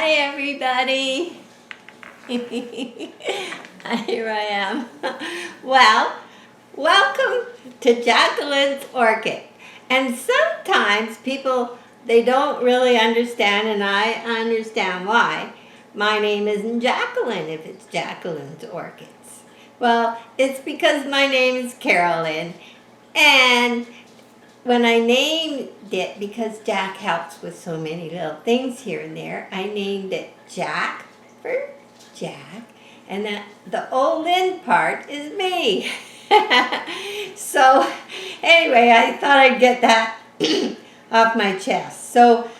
Hi everybody. Here I am. Well, welcome to Jacqueline's Orchid. And sometimes people, they don't really understand, and I understand why. My name isn't Jacqueline if it's Jacqueline's Orchids. Well, it's because my name is Carolyn, and when I named it, because Jack helps with so many little things here and there, I named it Jack for Jack, and the old Lynn part is me. So anyway, I thought I'd get that off my chest. So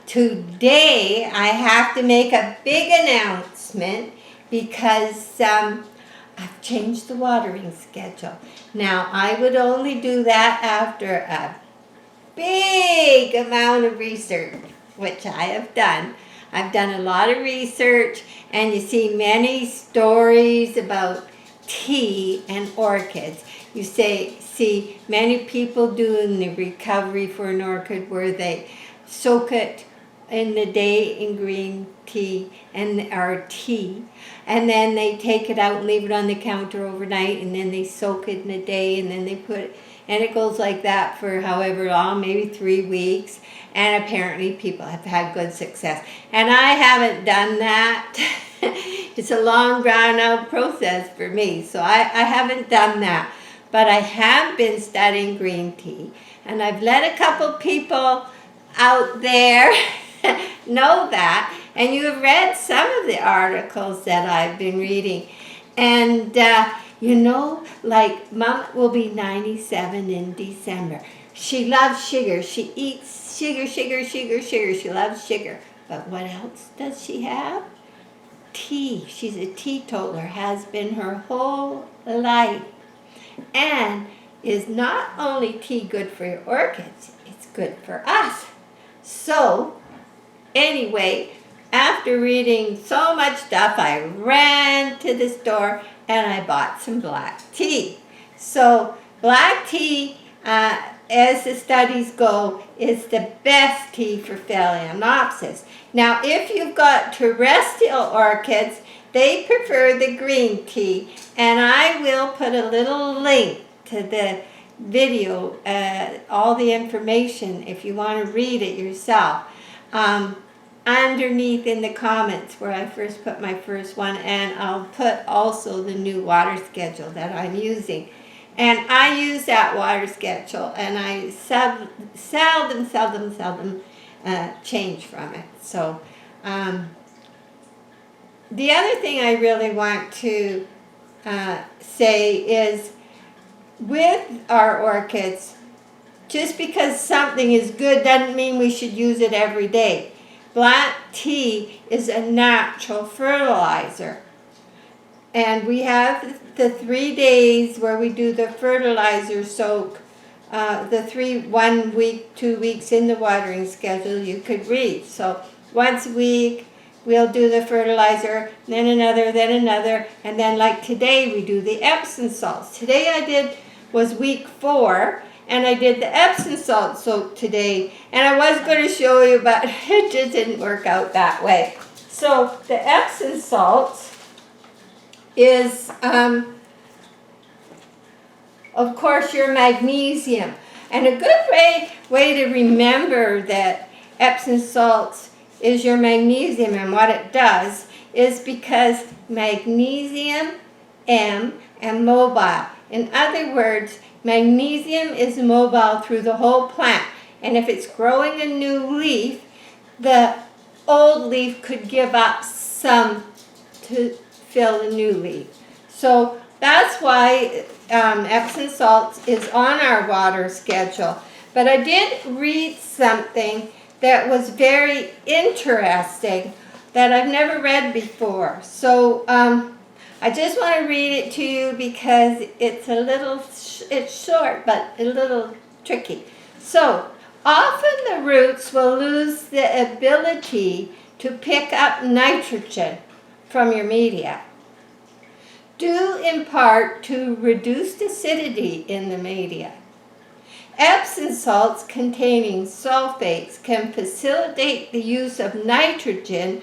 today I have to make a big announcement because I've changed the watering schedule. Now, I would only do that after a big amount of research, which I have done. I've done a lot of research, and you see many stories about tea and orchids. You see many people doing the recovery for an orchid where they soak it in the day in green tea or tea, and then they take it out and leave it on the counter overnight, and then they soak it in a day, and then they put it, and it goes like that for however long, maybe 3 weeks, and apparently people have had good success. And I haven't done that. It's a long drawn out process for me, so I haven't done that. But I have been studying green tea, and I've let a couple people out there know that, and you have read some of the articles that I've been reading, and like Mom will be 97 in December. She loves sugar. She eats sugar. She loves sugar. But what else does she have? Tea. She's a teetotaler, has been her whole life. And is not only tea good for your orchids, it's good for us. So anyway, after reading so much stuff, I ran to the store and I bought some black tea. So black tea, as the studies go, is the best tea for Phalaenopsis. Now, if you've got terrestrial orchids, they prefer the green tea, and I will put a little link to the video, all the information if you want to read it yourself. Underneath in the comments where I first put my first one, and I'll put also the new water schedule that I'm using. And I use that water schedule, and I seldom change from it. So the other thing I really want to say is, with our orchids, just because something is good doesn't mean we should use it every day. Black tea is a natural fertilizer. And we have the 3 days where we do the fertilizer soak, the 1 week, 2 weeks in the watering schedule you could read. So once a week we'll do the fertilizer, then another, and then like today we do the Epsom salts. Today was week 4, and I did the Epsom salt soak today, and I was going to show you, but it just didn't work out that way. So the Epsom salts is, of course, your magnesium. And a good way to remember that Epsom salts is your magnesium and what it does is because magnesium, M, and mobile. In other words, magnesium is mobile through the whole plant, and if it's growing a new leaf, the old leaf could give up some to fill the new leaf. So that's why Epsom salts is on our water schedule. But I did read something that was very interesting that I've never read before. So I just want to read it to you because it's short, but a little tricky. So, often the roots will lose the ability to pick up nitrogen from your media, due in part to reduced acidity in the media. Epsom salts containing sulfates can facilitate the use of nitrogen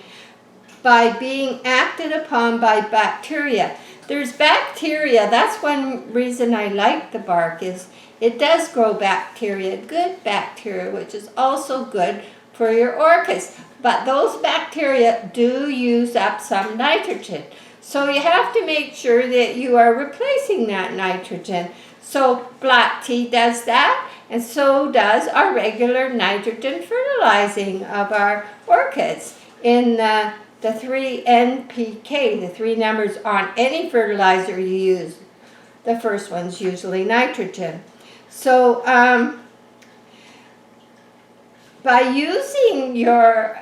by being acted upon by bacteria. There's bacteria, that's one reason I like the bark, is it does grow bacteria, good bacteria, which is also good for your orchids. But those bacteria do use up some nitrogen. So you have to make sure that you are replacing that nitrogen. So black tea does that, and so does our regular nitrogen fertilizing of our orchids in the 3 NPK, the 3 numbers on any fertilizer you use. The first one's usually nitrogen. So by using your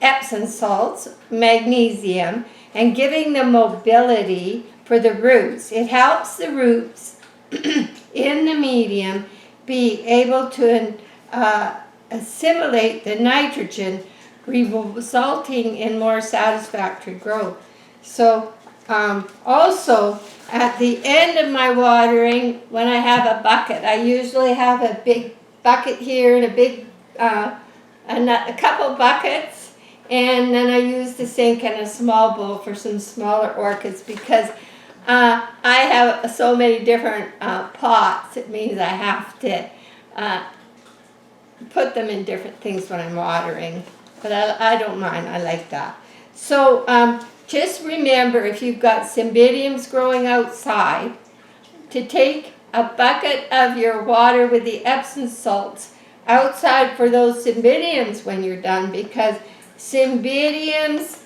Epsom salts, magnesium, and giving them mobility for the roots, it helps the roots in the medium be able to assimilate the nitrogen, resulting in more satisfactory growth. So also at the end of my watering, when I have a bucket, I usually have a big bucket here and a big a couple buckets, and then I use the sink and a small bowl for some smaller orchids, because I have so many different pots. It means I have to put them in different things when I'm watering. But I don't mind, I like that. So just remember, if you've got cymbidiums growing outside, to take a bucket of your water with the Epsom salts outside for those cymbidiums when you're done, because cymbidiums,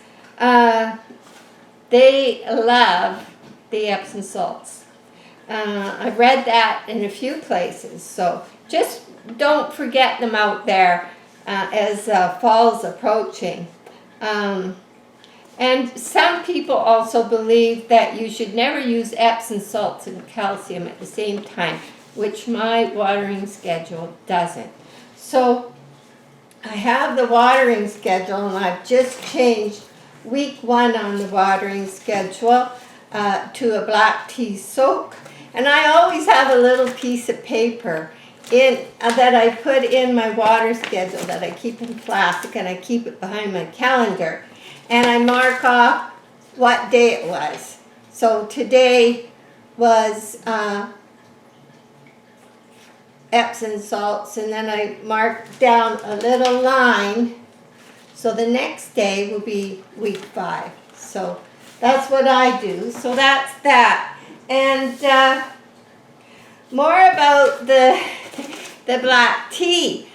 they love the Epsom salts. I've read that in a few places, so just don't forget them out there as fall's approaching. And some people also believe that you should never use Epsom salts and calcium at the same time, which my watering schedule doesn't. So I have the watering schedule, and I've just changed week 1 on the watering schedule to a black tea soak. And I always have a little piece of paper that I put in my water schedule that I keep in plastic, and I keep it behind my calendar. And I mark off what day it was. So today was Epsom salts, and then I mark down a little line. So the next day will be week 5. So that's what I do. So that's that. And more about the black tea.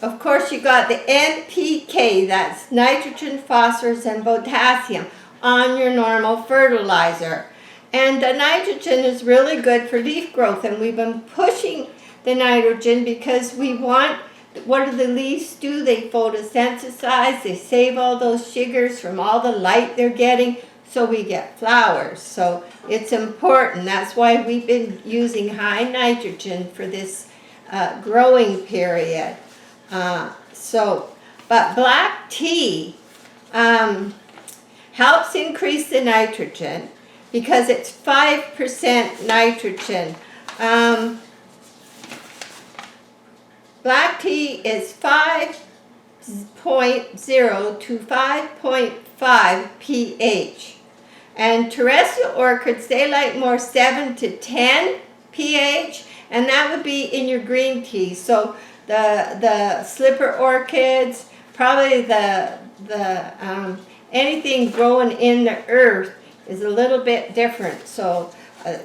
Of course, you got the NPK, that's nitrogen, phosphorus, and potassium, on your normal fertilizer. And the nitrogen is really good for leaf growth, and we've been pushing the nitrogen because we want, what do the leaves do? They photosynthesize, they save all those sugars from all the light they're getting, so we get flowers. So it's important. That's why we've been using high nitrogen for this growing period. But black tea helps increase the nitrogen because it's 5% nitrogen. Black tea is 5.0 to 5.5 pH. And terrestrial orchids, they like more 7 to 10 pH, and that would be in your green tea. So the slipper orchids, probably the anything growing in the earth is a little bit different. So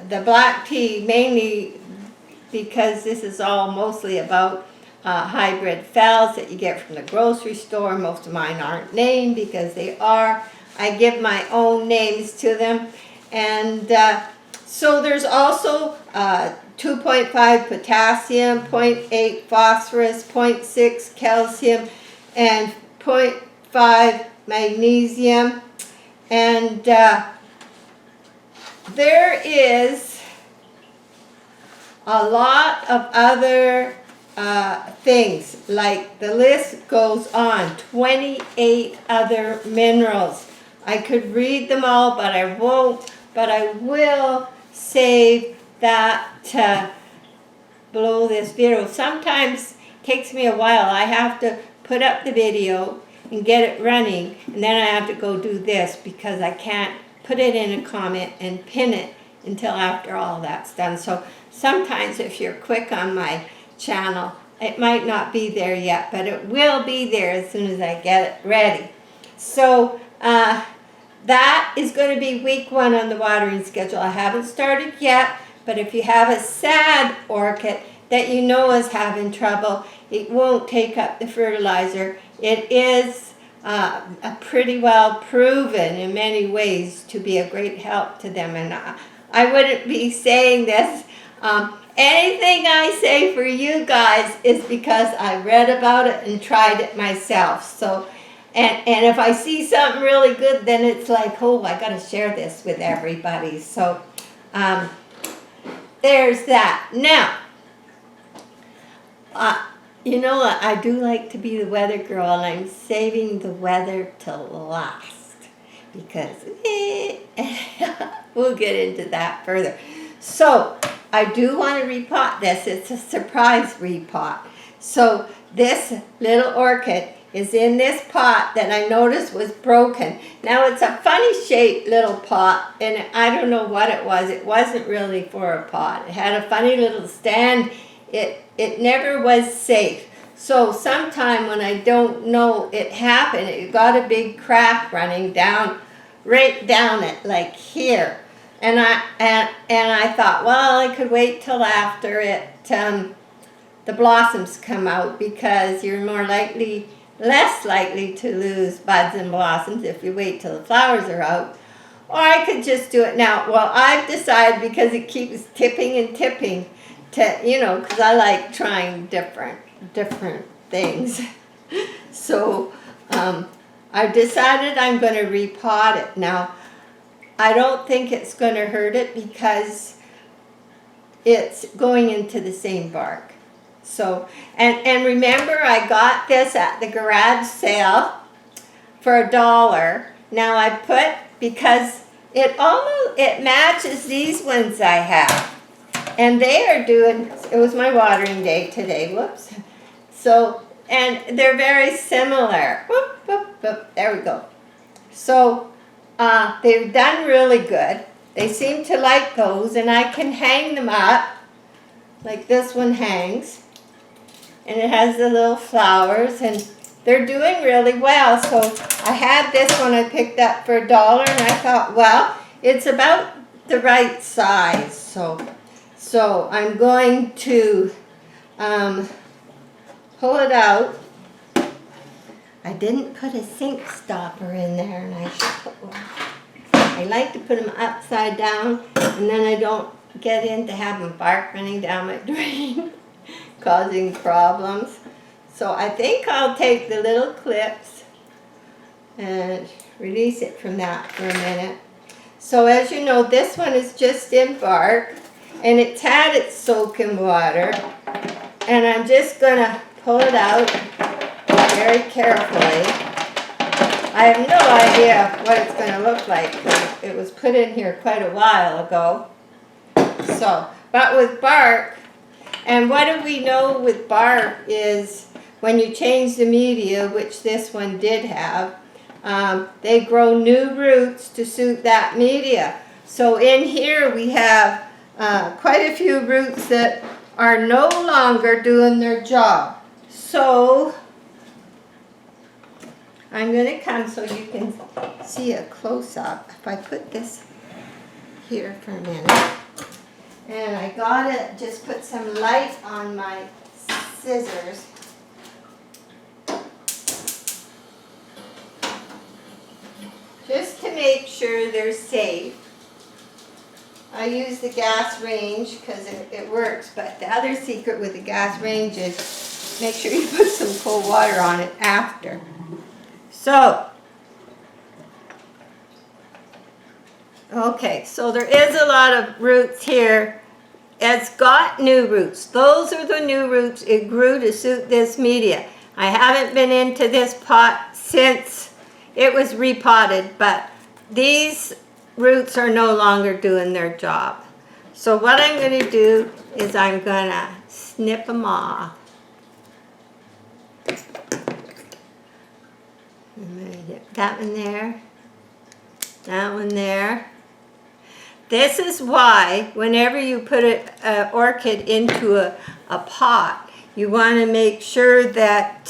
the black tea, mainly because this is all mostly about hybrid phals that you get from the grocery store. Most of mine aren't named because they are. I give my own names to them. And so there's also 2.5 potassium, 0.8 phosphorus, 0.6 calcium, and 0.5 magnesium. And there is a lot of other things, like the list goes on, 28 other minerals. I could read them all, but I won't, but I will save that below this video. Sometimes it takes me a while. I have to put up the video and get it running, and then I have to go do this because I can't put it in a comment and pin it until after all that's done. So sometimes if you're quick on my channel, it might not be there yet, but it will be there as soon as I get it ready. So that is going to be week 1 on the watering schedule. I haven't started yet, but if you have a sad orchid that you know is having trouble, it won't take up the fertilizer. It is a pretty well proven in many ways to be a great help to them. And I wouldn't be saying this. Anything I say for you guys is because I read about it and tried it myself. So, and if I see something really good, then it's like, oh, I got to share this with everybody. So, there's that. Now, you know, I do like to be the weather girl, and I'm saving the weather till last because we'll get into that further. So, I do want to repot this. It's a surprise repot. So, this little orchid is in this pot that I noticed was broken. Now, it's a funny shaped little pot, and I don't know what it was. It wasn't really for a pot. It had a funny little stand. It never was safe. So sometime when I don't know it happened, it got a big crack running down, right down it, like here. And I thought, well, I could wait till after it the blossoms come out, because you're less likely to lose buds and blossoms if you wait till the flowers are out. Or I could just do it now. Well, I've decided, because it keeps tipping and tipping, because I like trying different things. So I've decided I'm going to repot it. Now, I don't think it's going to hurt it because it's going into the same bark. So, and remember, I got this at the garage sale for $1. Now I put, because it matches these ones I have. And they are doing, it was my watering day today, whoops. So, and they're very similar. Whoop, whoop, whoop, there we go. So, they've done really good. They seem to like those, and I can hang them up, like this one hangs. And it has the little flowers, and they're doing really well. So, I had this one I picked up for $1, and I thought, well, it's about the right size, So I'm going to pull it out. I didn't put a sink stopper in there, and I should put one. I like to put them upside down, and then I don't get into having bark running down my drain, causing problems. So I think I'll take the little clips and release it from that for a minute. So as you know, this one is just in bark. And it's had its soak in water, and I'm just going to pull it out very carefully. I have no idea what it's going to look like, because it was put in here quite a while ago. So, but with bark, and what do we know with bark is when you change the media, which this one did have, they grow new roots to suit that media. So in here we have quite a few roots that are no longer doing their job. So I'm going to come so you can see a close-up. If I put this here for a minute, and I got to just put some light on my scissors. Just to make sure they're safe. I use the gas range because it works, but the other secret with the gas range is make sure you put some cold water on it after. So, okay, so there is a lot of roots here. It's got new roots. Those are the new roots. It grew to suit this media. I haven't been into this pot since it was repotted, but these roots are no longer doing their job. So what I'm going to do is I'm going to snip them off. I'm going to get that one there, that one there. This is why whenever you put an orchid into a pot, you want to make sure that,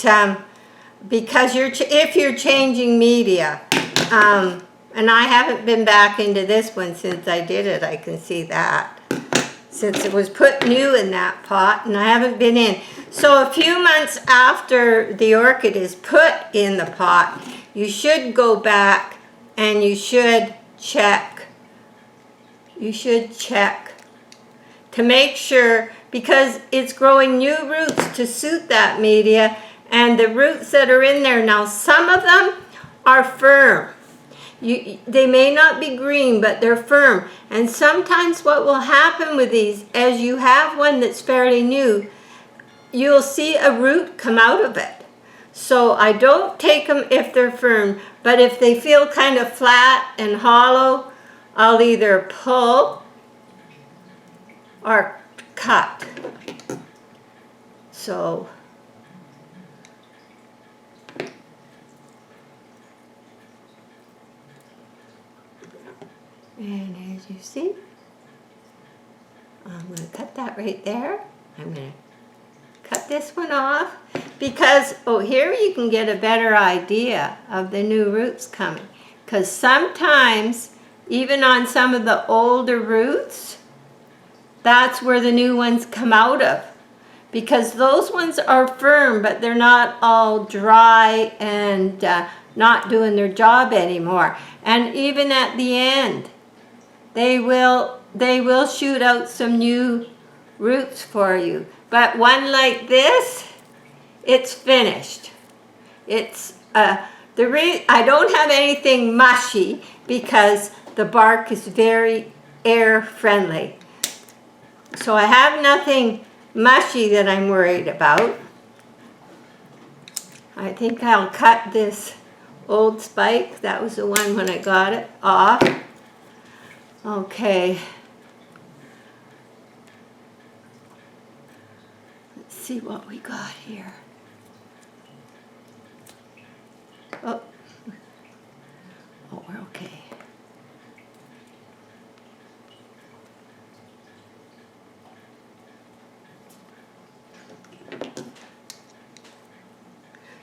because if you're changing media, and I haven't been back into this one since I did it, I can see that. Since it was put new in that pot, and I haven't been in. So a few months after the orchid is put in the pot, you should go back and you should check. You should check to make sure, because it's growing new roots to suit that media, and the roots that are in there now, some of them are firm. They may not be green, but they're firm. And sometimes what will happen with these, as you have one that's fairly new, you'll see a root come out of it. So I don't take them if they're firm, but if they feel kind of flat and hollow, I'll either pull or cut. So and as you see, I'm going to cut that right there. I'm going to cut this one off because, oh, here you can get a better idea of the new roots coming. Because sometimes, even on some of the older roots, that's where the new ones come out of. Because those ones are firm, but they're not all dry and not doing their job anymore. And even at the end, they will shoot out some new roots for you. But one like this, it's finished. It's I don't have anything mushy because the bark is very air friendly. So I have nothing mushy that I'm worried about. I think I'll cut this old spike. That was the one when I got it off. Okay. Let's see what we got here. Oh, we're okay.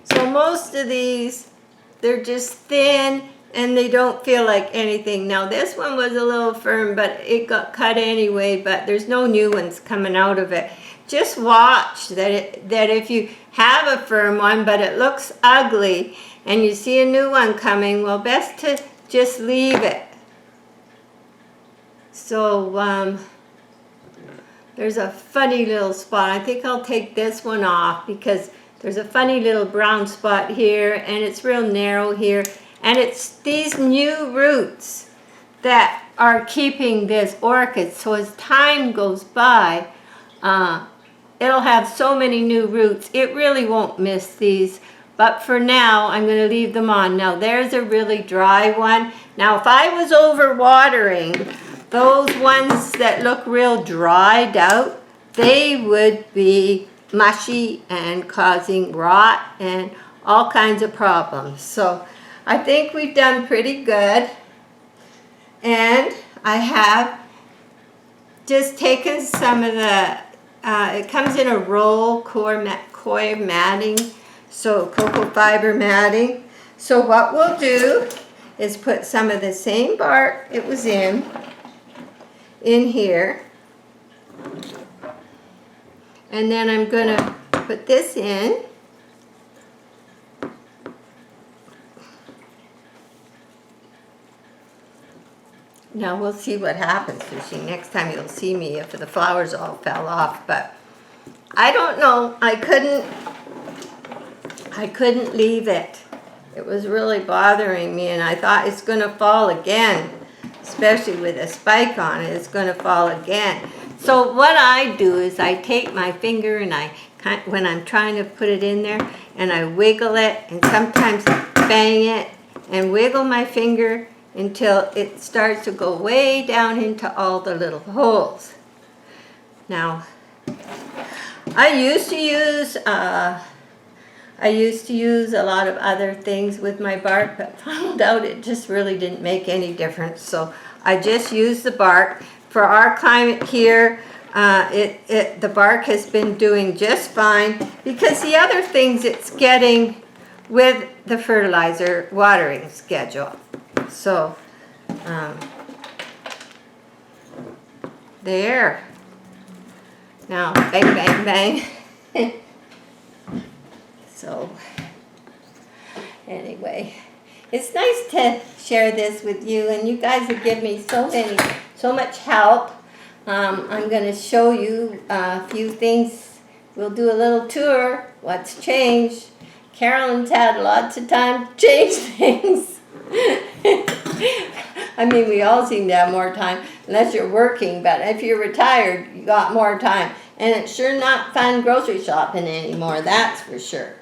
So most of these, they're just thin and they don't feel like anything. Now this one was a little firm, but it got cut anyway, but there's no new ones coming out of it. Just watch that if you have a firm one, but it looks ugly, and you see a new one coming, well, best to just leave it. So there's a funny little spot. I think I'll take this one off because there's a funny little brown spot here, and it's real narrow here. And it's these new roots that are keeping this orchid. So as time goes by, it'll have so many new roots. It really won't miss these. But for now, I'm going to leave them on. Now, there's a really dry one. Now, if I was over watering, those ones that look real dried out, they would be mushy and causing rot and all kinds of problems. So I think we've done pretty good. And I have just taken some of the, it comes in a roll coir matting, so cocoa fiber matting. So what we'll do is put some of the same bark it was in here. And then I'm going to put this in. Now we'll see what happens, Sushi. Next time you'll see me if the flowers all fell off. But I don't know. I couldn't leave it. It was really bothering me, and I thought it's going to fall again, especially with a spike on it. It's going to fall again. So what I do is I take my finger and when I'm trying to put it in there, and I wiggle it, and sometimes bang it and wiggle my finger until it starts to go way down into all the little holes. Now, I used to use a lot of other things with my bark, but found out it just really didn't make any difference. So I just use the bark. For our climate here, the bark has been doing just fine, because the other things it's getting with the fertilizer watering schedule. So there. Now, bang, bang, bang. So, anyway, it's nice to share this with you, and you guys have given me so much help. I'm going to show you a few things. We'll do a little tour, what's changed. Carolyn's had lots of time to change things. I mean, we all seem to have more time, unless you're working, but if you're retired, you got more time. And it's sure not fun grocery shopping anymore, that's for sure.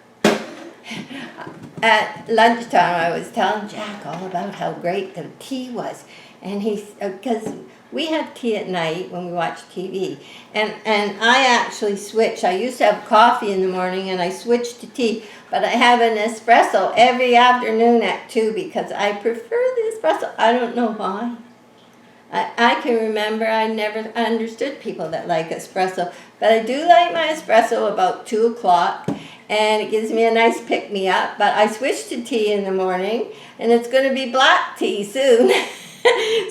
At lunchtime, I was telling Jack all about how great the tea was. And because we have tea at night when we watch TV. And I actually switched. I used to have coffee in the morning, and I switched to tea. But I have an espresso every afternoon at 2 because I prefer the espresso. I don't know why. I can remember I never understood people that like espresso. But I do like my espresso about 2 o'clock. And it gives me a nice pick-me-up. But I switched to tea in the morning. And it's going to be black tea soon.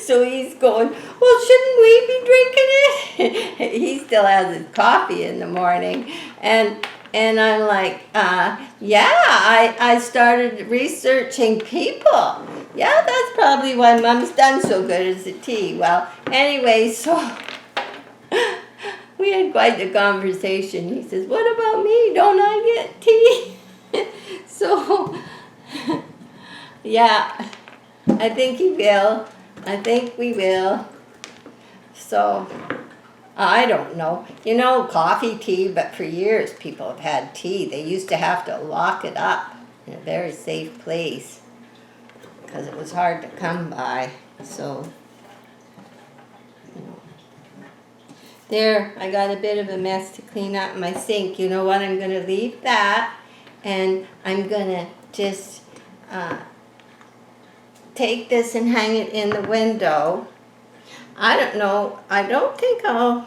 So he's going, well, shouldn't we be drinking it? He still has his coffee in the morning. And I'm like, yeah, I started researching people. Yeah, that's probably why Mom's done so good as the tea. Well, anyway, so we had quite the conversation. He says, what about me? Don't I get tea? So, yeah, I think he will. I think we will. So, I don't know. You know, coffee, tea, but for years people have had tea. They used to have to lock it up in a very safe place because it was hard to come by. So, you know. There, I got a bit of a mess to clean up in my sink. You know what? I'm going to leave that, and I'm going to just take this and hang it in the window. I don't know. I don't think I'll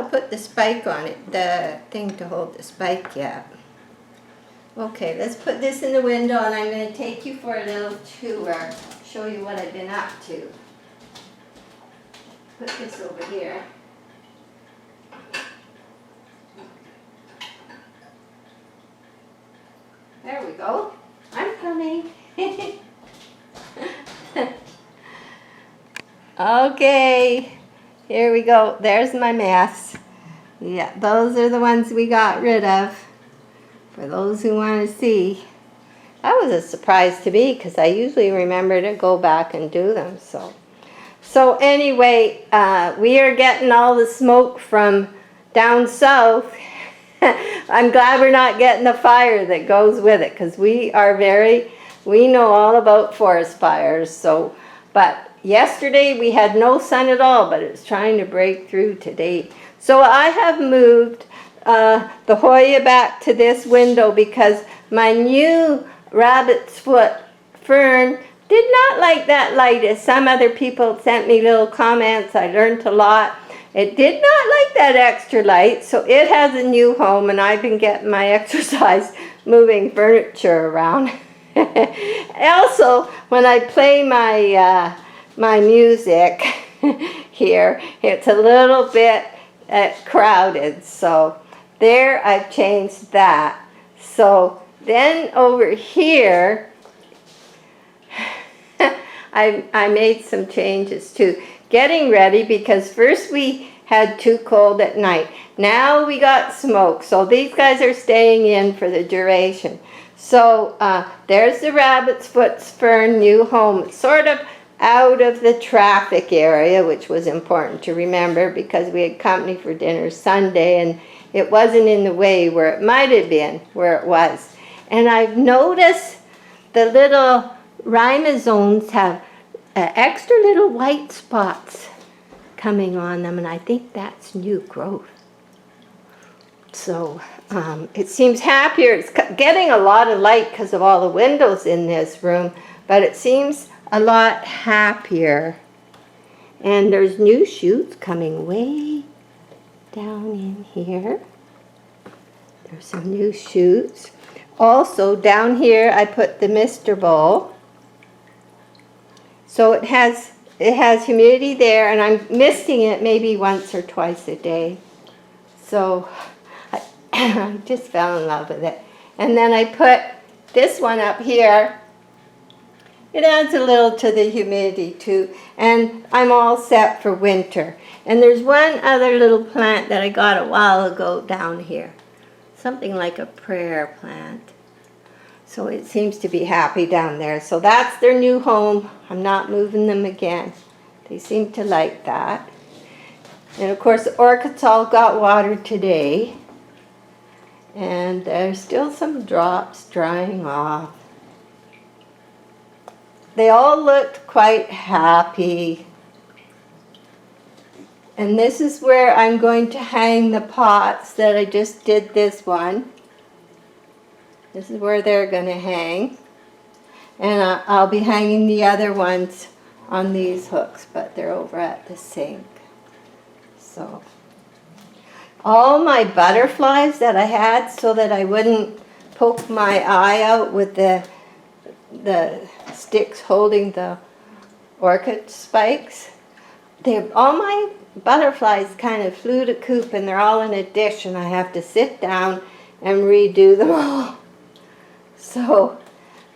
put the spike on it, the thing to hold the spike yet. Okay, let's put this in the window, and I'm going to take you for a little tour, show you what I've been up to. Put this over here. There we go. I'm coming. Okay, here we go. There's my mess. Yeah, those are the ones we got rid of. For those who want to see. That was a surprise to me because I usually remember to go back and do them. So anyway, we are getting all the smoke from down south. I'm glad we're not getting the fire that goes with it, because we know all about forest fires. So, but yesterday we had no sun at all, but it's trying to break through today. So I have moved the Hoya back to this window because my new rabbit's foot fern did not like that light, as some other people sent me little comments. I learned a lot. It did not like that extra light, so it has a new home, and I've been getting my exercise moving furniture around. Also, when I play my music here, it's a little bit crowded, so there I've changed that. So then over here, I made some changes too. Getting ready, because first we had too cold at night. Now we got smoke, so these guys are staying in for the duration. So there's the rabbit's foot fern new home. It's sort of out of the traffic area, which was important to remember because we had company for dinner Sunday, and it wasn't in the way where it might have been, where it was. And I've noticed the little rhizomes have extra little white spots coming on them, and I think that's new growth. So it seems happier. It's getting a lot of light because of all the windows in this room, but it seems a lot happier. And there's new shoots coming way down in here. There's some new shoots. Also down here I put the mister bowl. So it has humidity there, and I'm misting it maybe once or twice a day. So I just fell in love with it. And then I put this one up here. It adds a little to the humidity too. And I'm all set for winter. And there's one other little plant that I got a while ago down here. Something like a prayer plant. So it seems to be happy down there. So that's their new home. I'm not moving them again. They seem to like that. And of course the orchids all got watered today. And there's still some drops drying off. They all looked quite happy. And this is where I'm going to hang the pots that I just did this one. This is where they're going to hang. And I'll be hanging the other ones on these hooks, but they're over at the sink. So, all my butterflies that I had so that I wouldn't poke my eye out with the sticks holding the orchid spikes. All my butterflies kind of flew to coop, and they're all in a dish, and I have to sit down and redo them all. So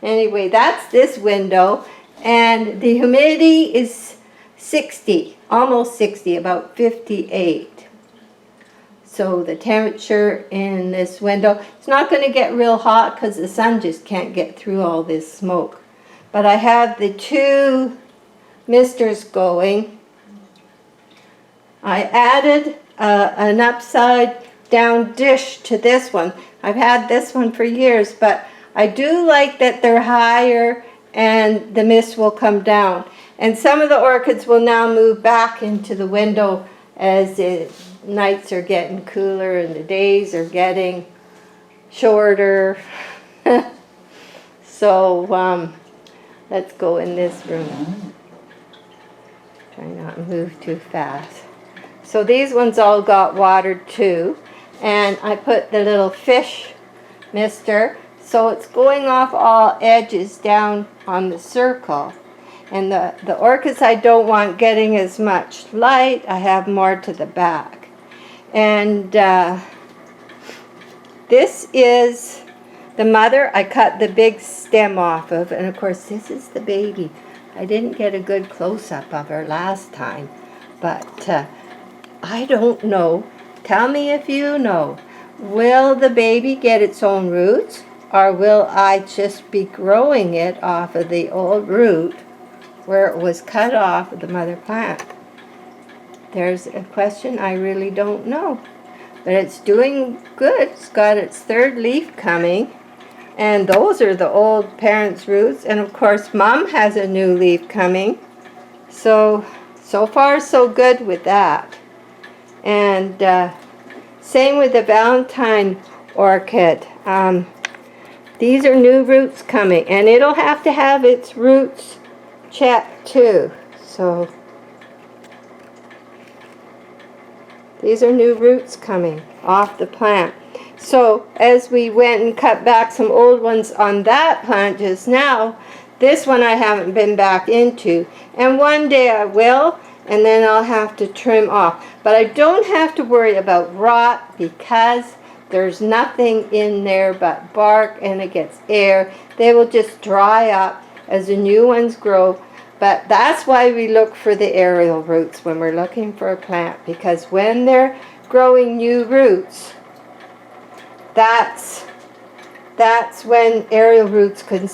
anyway, that's this window, and the humidity is 60, almost 60, about 58. So the temperature in this window, it's not going to get real hot because the sun just can't get through all this smoke. But I have the two misters going. I added an upside down dish to this one. I've had this one for years, but I do like that they're higher and the mist will come down. And some of the orchids will now move back into the window as the nights are getting cooler and the days are getting shorter. So let's go in this room. Try not to move too fast. So these ones all got watered too. And I put the little fish mister. So it's going off all edges down on the circle. And the orchids I don't want getting as much light. I have more to the back. And this is the mother. I cut the big stem off of. And of course this is the baby. I didn't get a good close-up of her last time. But I don't know. Tell me if you know. Will the baby get its own roots? Or will I just be growing it off of the old root where it was cut off of the mother plant? There's a question I really don't know. But it's doing good. It's got its third leaf coming. And those are the old parents' roots. And of course, Mom has a new leaf coming. So far so good with that. And same with the Valentine orchid. These are new roots coming, and it'll have to have its roots checked too. So these are new roots coming off the plant. So as we went and cut back some old ones on that plant just now, this one I haven't been back into, and one day I will, and then I'll have to trim off. But I don't have to worry about rot because there's nothing in there but bark, and it gets air. They will just dry up as the new ones grow. But that's why we look for the aerial roots when we're looking for a plant, because when they're growing new roots, that's when aerial roots can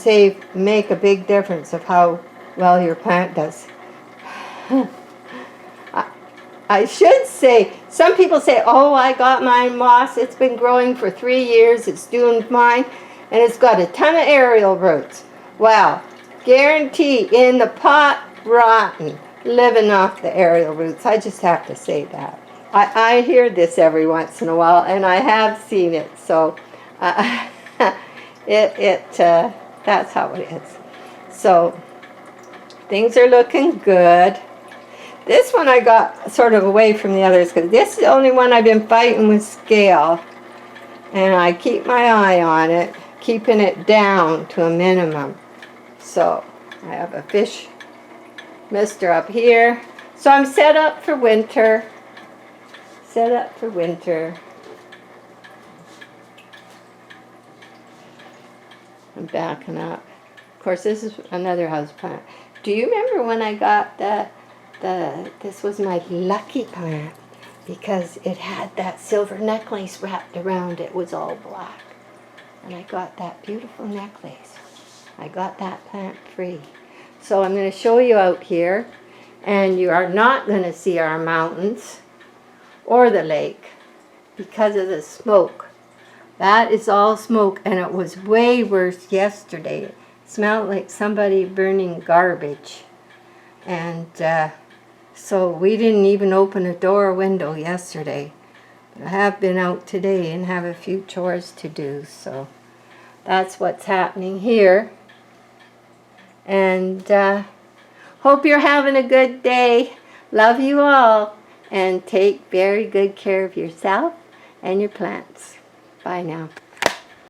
make a big difference of how well your plant does. I should say, some people say, oh, I got my moss, it's been growing for 3 years, it's doing fine, and it's got a ton of aerial roots. Well, guarantee in the pot, rotten, living off the aerial roots. I just have to say that. I hear this every once in a while, and I have seen it. So that's how it is. So things are looking good. This one I got sort of away from the others because this is the only one I've been fighting with scale. And I keep my eye on it, keeping it down to a minimum. So I have a fish mister up here. So I'm set up for winter. Set up for winter. I'm backing up. Of course, this is another house plant. Do you remember when I got this was my lucky plant because it had that silver necklace wrapped around it. It was all black. And I got that beautiful necklace. I got that plant free. So I'm going to show you out here. And you are not going to see our mountains or the lake because of the smoke. That is all smoke, and it was way worse yesterday. It smelled like somebody burning garbage. And so we didn't even open a door or window yesterday. But I have been out today and have a few chores to do, so that's what's happening here. And hope you're having a good day. Love you all. And take very good care of yourself and your plants. Bye now.